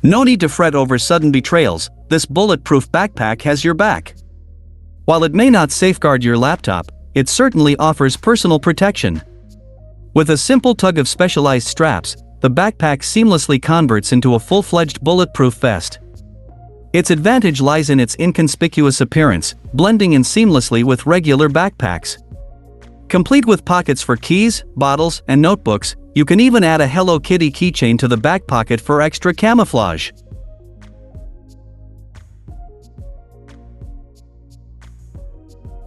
No need to fret over sudden betrayals, this bulletproof backpack has your back. While it may not safeguard your laptop, it certainly offers personal protection. With a simple tug of specialized straps, the backpack seamlessly converts into a full-fledged bulletproof vest. Its advantage lies in its inconspicuous appearance, blending in seamlessly with regular backpacks. Complete with pockets for keys, bottles, and notebooks, you can even add a Hello Kitty keychain to the back pocket for extra camouflage.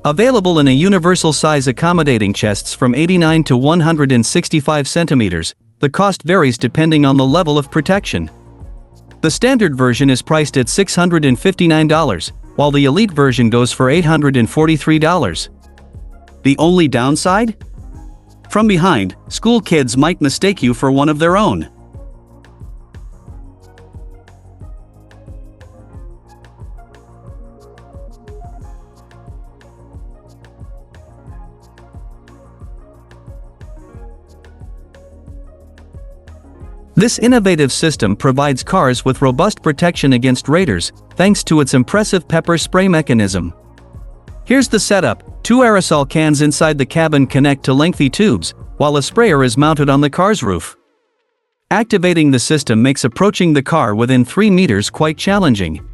Available in a universal size accommodating chests from 89 to 165 centimeters, the cost varies depending on the level of protection. The standard version is priced at $659, while the elite version goes for $843. The only downside? From behind, school kids might mistake you for one of their own. This innovative system provides cars with robust protection against raiders, thanks to its impressive pepper spray mechanism. Here's the setup: 2 aerosol cans inside the cabin connect to lengthy tubes, while a sprayer is mounted on the car's roof. Activating the system makes approaching the car within 3 meters quite challenging.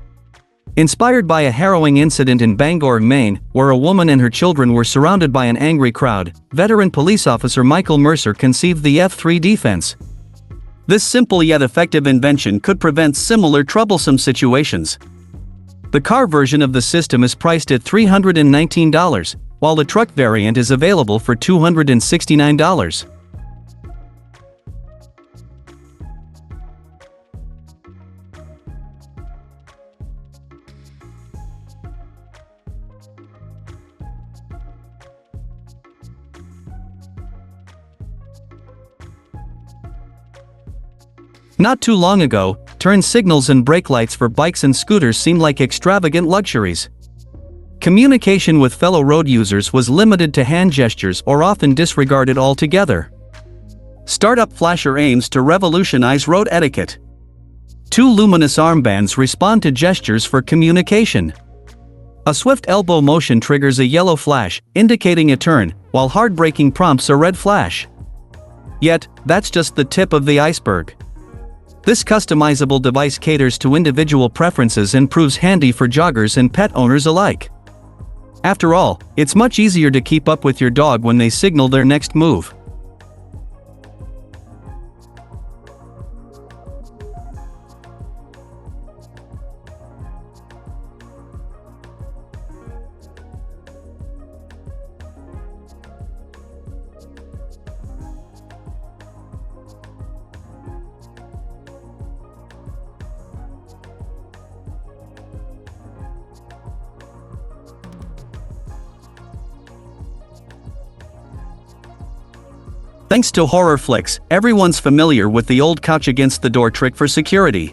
Inspired by a harrowing incident in Bangor, Maine, where a woman and her children were surrounded by an angry crowd, veteran police officer Michael Mercer conceived the F3 defense. This simple yet effective invention could prevent similar troublesome situations. The car version of the system is priced at $319, while the truck variant is available for $269. Not too long ago, turn signals and brake lights for bikes and scooters seemed like extravagant luxuries. Communication with fellow road users was limited to hand gestures or often disregarded altogether. Startup Flasher aims to revolutionize road etiquette. 2 luminous armbands respond to gestures for communication. A swift elbow motion triggers a yellow flash, indicating a turn, while hard braking prompts a red flash. Yet, that's just the tip of the iceberg. This customizable device caters to individual preferences and proves handy for joggers and pet owners alike. After all, it's much easier to keep up with your dog when they signal their next move. Thanks to horror flicks, everyone's familiar with the old couch against the door trick for security.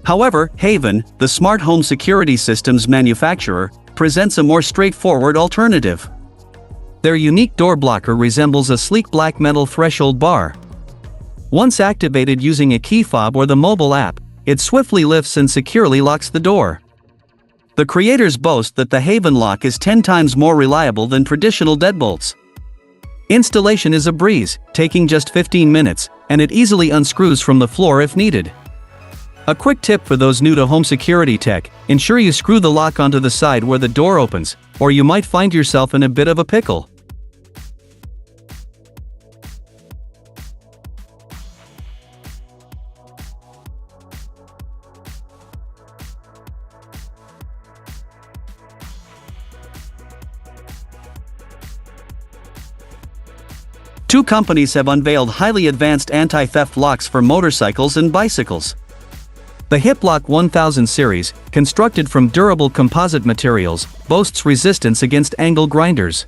However, Haven, the smart home security systems manufacturer, presents a more straightforward alternative. Their unique door blocker resembles a sleek black metal threshold bar. Once activated using a key fob or the mobile app, it swiftly lifts and securely locks the door. The creators boast that the Haven lock is 10 times more reliable than traditional deadbolts. Installation is a breeze, taking just 15 minutes, and it easily unscrews from the floor if needed. A quick tip for those new to home security tech: ensure you screw the lock onto the side where the door opens, or you might find yourself in a bit of a pickle. Two companies have unveiled highly advanced anti-theft locks for motorcycles and bicycles. The Hiplok 1000 series, constructed from durable composite materials, boasts resistance against angle grinders.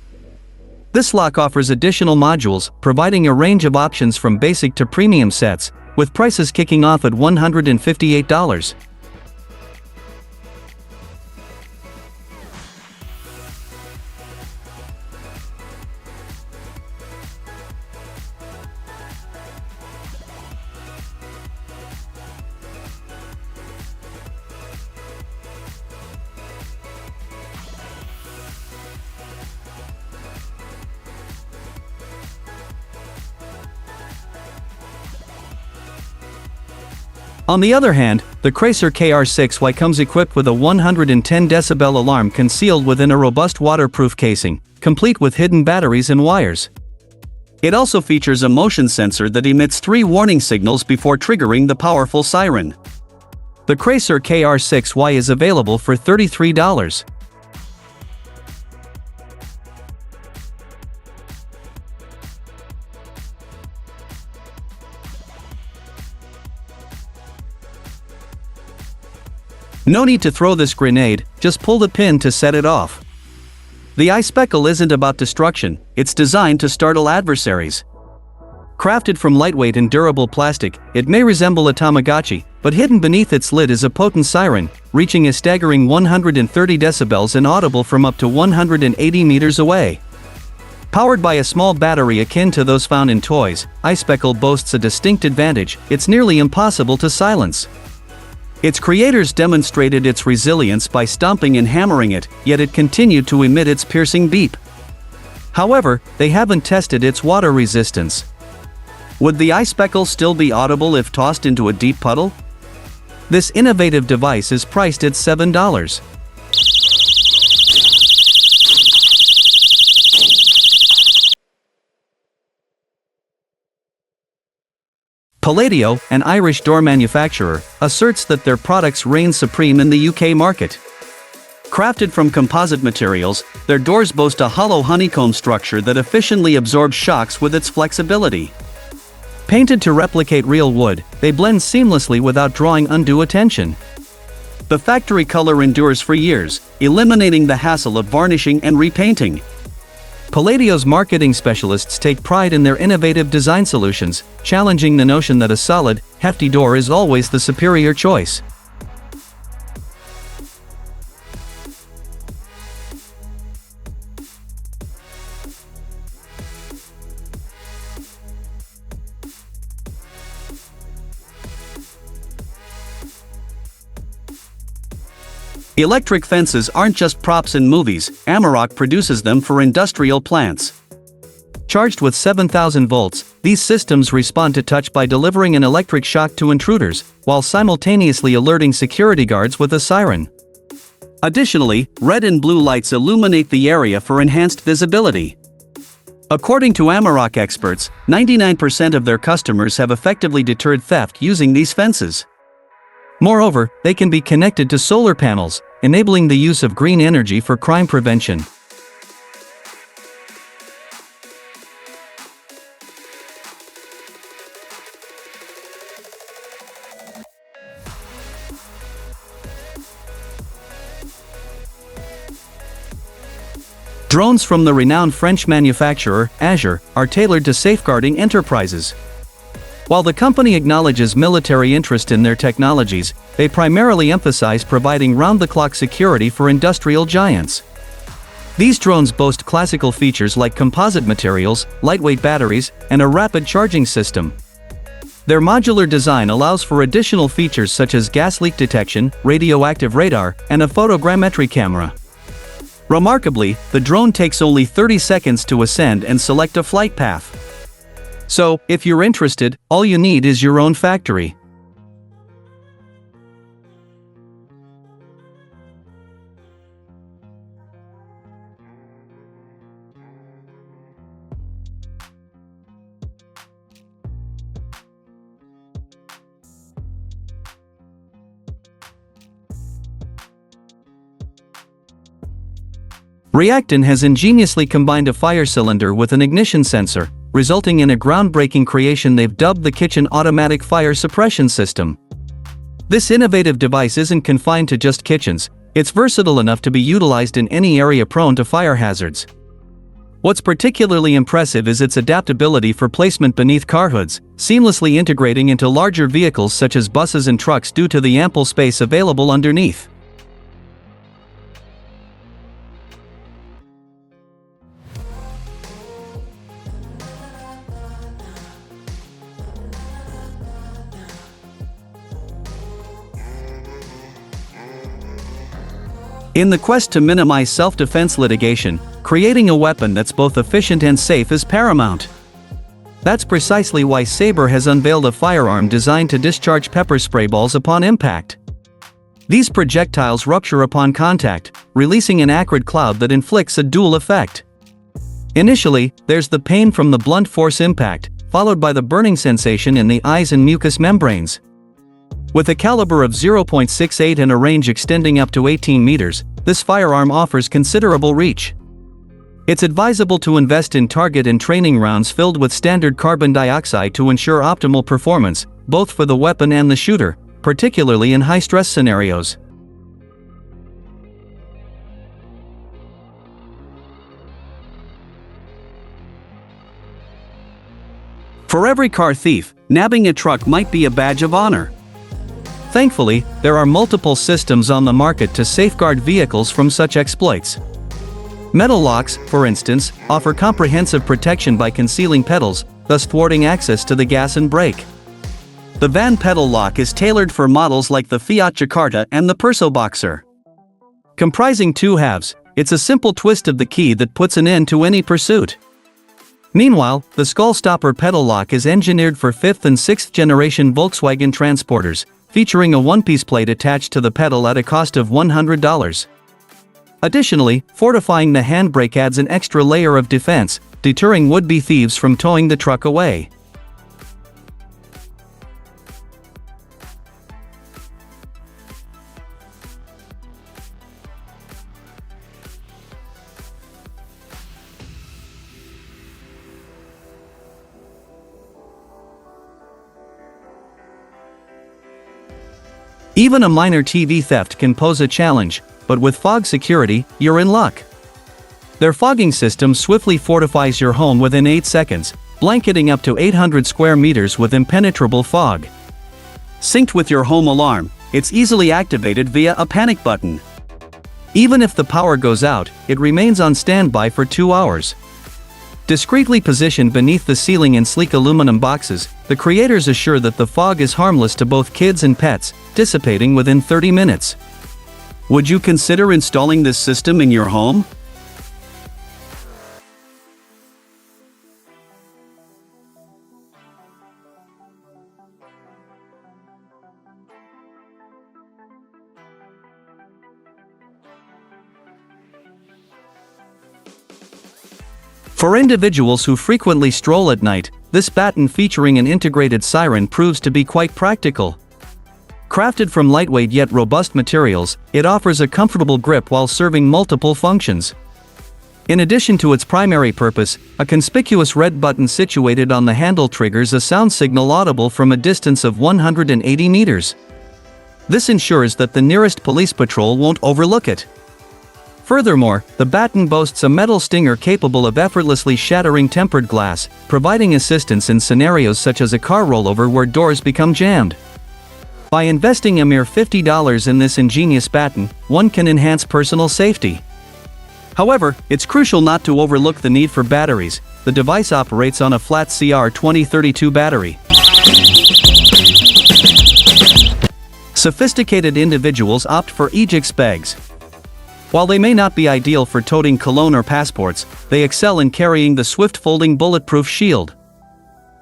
This lock offers additional modules, providing a range of options from basic to premium sets, with prices kicking off at $158. On the other hand, the KRASER KR6Y comes equipped with a 110 decibel alarm concealed within a robust waterproof casing, complete with hidden batteries and wires. It also features a motion sensor that emits 3 warning signals before triggering the powerful siren. The KRASER KR6Y is available for $33. No need to throw this grenade, just pull the pin to set it off. The iSPECLE isn't about destruction, it's designed to startle adversaries. Crafted from lightweight and durable plastic, it may resemble a Tamagotchi, but hidden beneath its lid is a potent siren, reaching a staggering 130 decibels and audible from up to 180 meters away. Powered by a small battery akin to those found in toys, iSPECLE boasts a distinct advantage: it's nearly impossible to silence. Its creators demonstrated its resilience by stomping and hammering it, yet it continued to emit its piercing beep. However, they haven't tested its water resistance. Would the iSPECLE still be audible if tossed into a deep puddle? This innovative device is priced at $7. PALLADIO, an Irish door manufacturer, asserts that their products reign supreme in the UK market. Crafted from composite materials, their doors boast a hollow honeycomb structure that efficiently absorbs shocks with its flexibility. Painted to replicate real wood, they blend seamlessly without drawing undue attention. The factory color endures for years, eliminating the hassle of varnishing and repainting. PALLADIO's marketing specialists take pride in their innovative design solutions, challenging the notion that a solid, hefty door is always the superior choice. Electric fences aren't just props in movies, AMAROK produces them for industrial plants. Charged with 7,000 volts, these systems respond to touch by delivering an electric shock to intruders, while simultaneously alerting security guards with a siren. Additionally, red and blue lights illuminate the area for enhanced visibility. According to AMAROK experts, 99% of their customers have effectively deterred theft using these fences. Moreover, they can be connected to solar panels, enabling the use of green energy for crime prevention. Drones from the renowned French manufacturer, Azur, are tailored to safeguarding enterprises. While the company acknowledges military interest in their technologies, they primarily emphasize providing round-the-clock security for industrial giants. These drones boast classical features like composite materials, lightweight batteries, and a rapid charging system. Their modular design allows for additional features such as gas leak detection, radioactive radar, and a photogrammetry camera. Remarkably, the drone takes only 30 seconds to ascend and select a flight path. So, if you're interested, all you need is your own factory. Reacton has ingeniously combined a fire cylinder with an ignition sensor, resulting in a groundbreaking creation they've dubbed the kitchen automatic fire suppression system. This innovative device isn't confined to just kitchens, it's versatile enough to be utilized in any area prone to fire hazards. What's particularly impressive is its adaptability for placement beneath car hoods, seamlessly integrating into larger vehicles such as buses and trucks due to the ample space available underneath. In the quest to minimize self-defense litigation, creating a weapon that's both efficient and safe is paramount. That's precisely why SABRE has unveiled a firearm designed to discharge pepper spray balls upon impact. These projectiles rupture upon contact, releasing an acrid cloud that inflicts a dual effect. Initially, there's the pain from the blunt force impact, followed by the burning sensation in the eyes and mucous membranes. With a caliber of 0.68 and a range extending up to 18 meters, this firearm offers considerable reach. It's advisable to invest in target and training rounds filled with standard carbon dioxide to ensure optimal performance, both for the weapon and the shooter, particularly in high-stress scenarios. For every car thief, nabbing a truck might be a badge of honor. Thankfully, there are multiple systems on the market to safeguard vehicles from such exploits. Metal locks, for instance, offer comprehensive protection by concealing pedals, thus thwarting access to the gas and brake. The van pedal lock is tailored for models like the Fiat Jakarta and the Perso Boxer. Comprising two halves, it's a simple twist of the key that puts an end to any pursuit. Meanwhile, the skull stopper pedal lock is engineered for 5th and 6th generation Volkswagen transporters, featuring a one-piece plate attached to the pedal at a cost of $100. Additionally, fortifying the handbrake adds an extra layer of defense, deterring would-be thieves from towing the truck away. Even a minor TV theft can pose a challenge, but with fog security, you're in luck. Their fogging system swiftly fortifies your home within 8 seconds, blanketing up to 800 square meters with impenetrable fog. Synced with your home alarm, it's easily activated via a panic button. Even if the power goes out, it remains on standby for 2 hours. Discreetly positioned beneath the ceiling in sleek aluminum boxes, the creators assure that the fog is harmless to both kids and pets, dissipating within 30 minutes. Would you consider installing this system in your home? For individuals who frequently stroll at night, this baton featuring an integrated siren proves to be quite practical. Crafted from lightweight yet robust materials, it offers a comfortable grip while serving multiple functions. In addition to its primary purpose, a conspicuous red button situated on the handle triggers a sound signal audible from a distance of 180 meters. This ensures that the nearest police patrol won't overlook it. Furthermore, the baton boasts a metal stinger capable of effortlessly shattering tempered glass, providing assistance in scenarios such as a car rollover where doors become jammed. By investing a mere $50 in this ingenious baton, one can enhance personal safety. However, it's crucial not to overlook the need for batteries. The device operates on a flat CR2032 battery. Sophisticated individuals opt for Aegis bags. While they may not be ideal for toting cologne or passports, they excel in carrying the swift-folding bulletproof shield.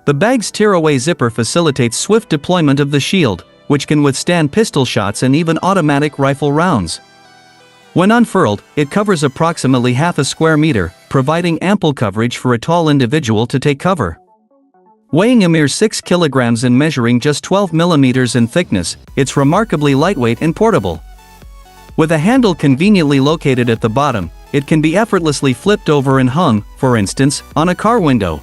The bag's tearaway zipper facilitates swift deployment of the shield, which can withstand pistol shots and even automatic rifle rounds. When unfurled, it covers approximately half a square meter, providing ample coverage for a tall individual to take cover. Weighing a mere 6 kilograms and measuring just 12 millimeters in thickness, it's remarkably lightweight and portable. With a handle conveniently located at the bottom, it can be effortlessly flipped over and hung, for instance, on a car window.